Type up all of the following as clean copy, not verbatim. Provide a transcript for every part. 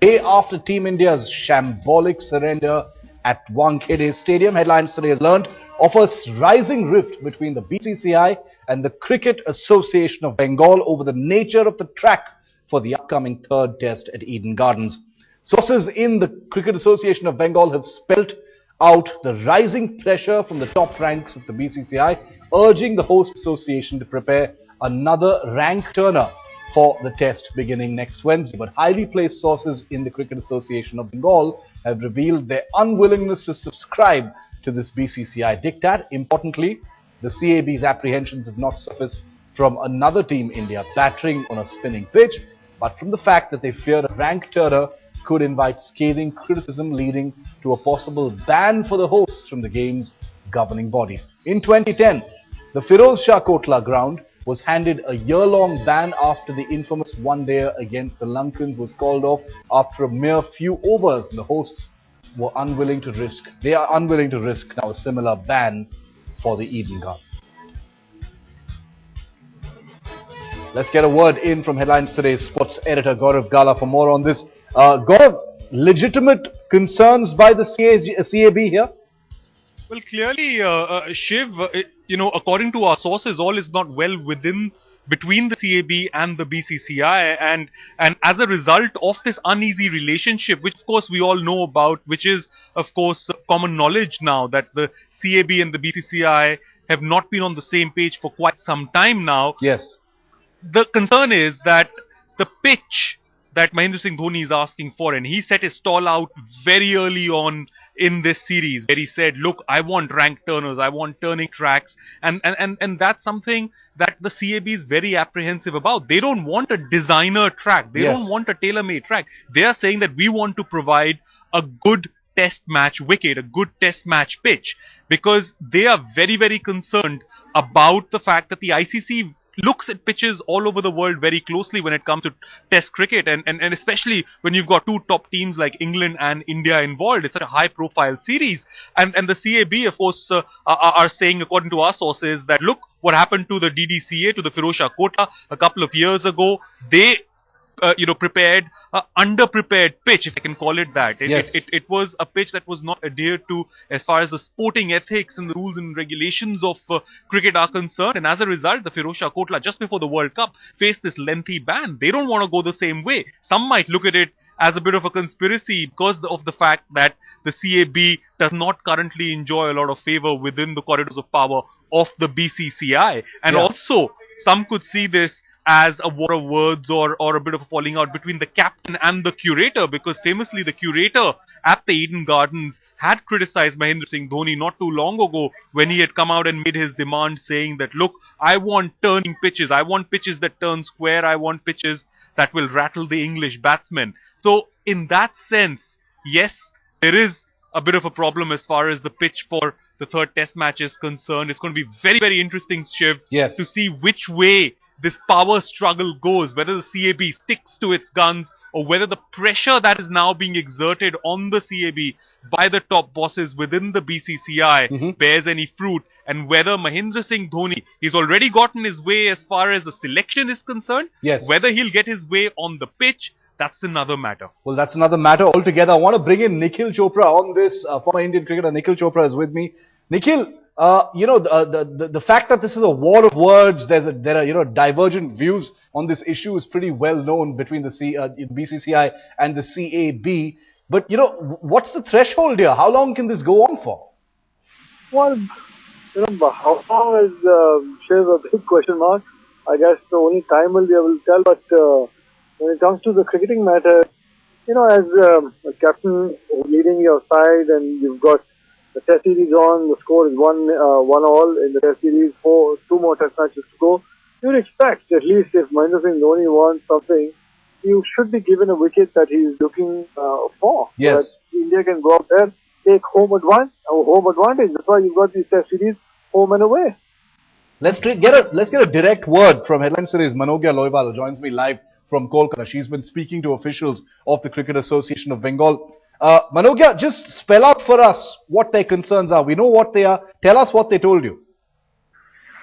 day after Team India's shambolic surrender at Wankhede Stadium. Headlines today has learned of a rising rift between the BCCI and the Cricket Association of Bengal over the nature of the track for the upcoming third test at Eden Gardens. Sources in the Cricket Association of Bengal have spelt out the rising pressure from the top ranks of the BCCI, urging the host association to prepare another rank turner for the test beginning next Wednesday. But highly placed sources in the Cricket Association of Bengal have revealed their unwillingness to subscribe to this BCCI diktat. Importantly, the CAB's apprehensions have not surfaced from another team, India, battering on a spinning pitch, but from the fact that they fear a rank turner could invite scathing criticism, leading to a possible ban for the hosts from the game's governing body. In 2010, the Firoz Shah Kotla ground was handed a year-long ban after the infamous one-dayer against the Lankans was called off after a mere few overs. The hosts were unwilling to risk. They are unwilling to risk now a similar ban for the Eden Garden. Let's get a word in from Headlines Today's sports editor Gaurav Gala for more on this. Gaurav, legitimate concerns by the CAB here? Well, clearly, Shiv, according to our sources, all is not well between the CAB and the BCCI, and as a result of this uneasy relationship, which of course we all know about, which is of course common knowledge now, that the CAB and the BCCI have not been on the same page for quite some time now. Yes. The concern is that the pitch that Mahendra Singh Dhoni is asking for, and he set his stall out very early on in this series, where he said, look, I want rank turners, I want turning tracks, and that's something that the CAB is very apprehensive about. They don't want a designer track, they don't want a tailor-made track. They are saying that we want to provide a good test match wicket, a good test match pitch, because they are very, very concerned about the fact that the ICC looks at pitches all over the world very closely when it comes to test cricket, and especially when you've got two top teams like England and India involved. It's such a high profile series, and the CAB of course are saying, according to our sources, that look what happened to the DDCA, to the Firoz Shah Kotla a couple of years ago. They prepared underprepared pitch, if I can call it that. It was a pitch that was not adhered to as far as the sporting ethics and the rules and regulations of cricket are concerned, and as a result, the Firoz Shah Kotla just before the World Cup faced this lengthy ban. They don't want to go the same way. Some might look at it as a bit of a conspiracy because of the fact that the CAB does not currently enjoy a lot of favor within the corridors of power of the BCCI, and also some could see this as a war of words or a bit of a falling out between the captain and the curator, because famously the curator at the Eden Gardens had criticized Mahendra Singh Dhoni not too long ago when he had come out and made his demand, saying that, look, I want turning pitches, I want pitches that turn square, I want pitches that will rattle the English batsmen. So in that sense, yes, there is a bit of a problem as far as the pitch for the third test match is concerned. It's going to be very, very interesting, Shiv, to see which way this power struggle goes, whether the CAB sticks to its guns or whether the pressure that is now being exerted on the CAB by the top bosses within the BCCI bears any fruit, and whether Mahendra Singh Dhoni, he's already gotten his way as far as the selection is concerned, whether he'll get his way on the pitch, that's another matter. Well, that's another matter altogether. I want to bring in Nikhil Chopra on this. Former Indian cricketer Nikhil Chopra is with me. Nikhil, the fact that this is a war of words, there are divergent views on this issue is pretty well known between the BCCI and the CAB. But what's the threshold here? How long can this go on for? Well, how long is shares a big question mark. I guess the only time will be able to tell. But when it comes to the cricketing matter, as a captain leading your side, and you've got the test series on, the score is 1-1 in the test series, two more test matches to go. You'd expect, at least if Mahendra Singh Dhoni wants something, you should be given a wicket that he's looking for. Yes. So that India can go out there, take home advantage. That's why you've got these test series home and away. Let's get a direct word from Headlines Today's Manogya Loiwal, who joins me live from Kolkata. She's been speaking to officials of the Cricket Association of Bengal. Manogya, just spell out for us what their concerns are. We know what they are. Tell us what they told you.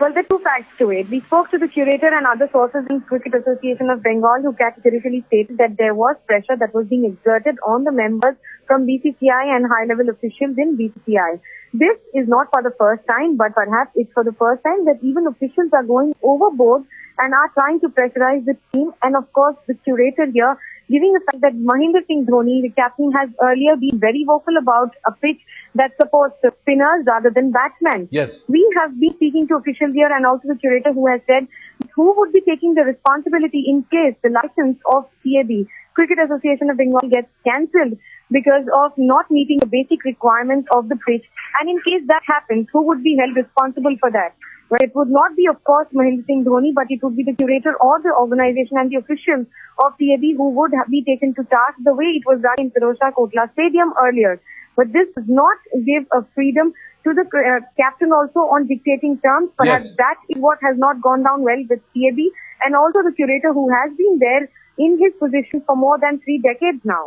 Well, there are two facts to it. We spoke to the curator and other sources in Cricket Association of Bengal who categorically stated that there was pressure that was being exerted on the members from BCCI and high-level officials in BCCI. This is not for the first time, but perhaps it's for the first time that even officials are going overboard and are trying to pressurize the team. And of course, the curator here, giving the fact that Wankhede Stadium, the captain, has earlier been very vocal about a pitch that supports spinners rather than batsmen. Yes. We have been speaking to officials here and also the curator who has said who would be taking the responsibility in case the license of CAB, Cricket Association of Bengal, gets cancelled because of not meeting the basic requirements of the pitch. And in case that happens, who would be held responsible for that? Well, it would not be, of course, Mahendra Singh Dhoni, but it would be the curator or the organization and the officials of CAB who would be taken to task the way it was done in Firozshah Kotla Stadium earlier. But this does not give a freedom to the captain also on dictating terms. Perhaps that is what has not gone down well with CAB and also the curator who has been there in his position for more than 3 decades now.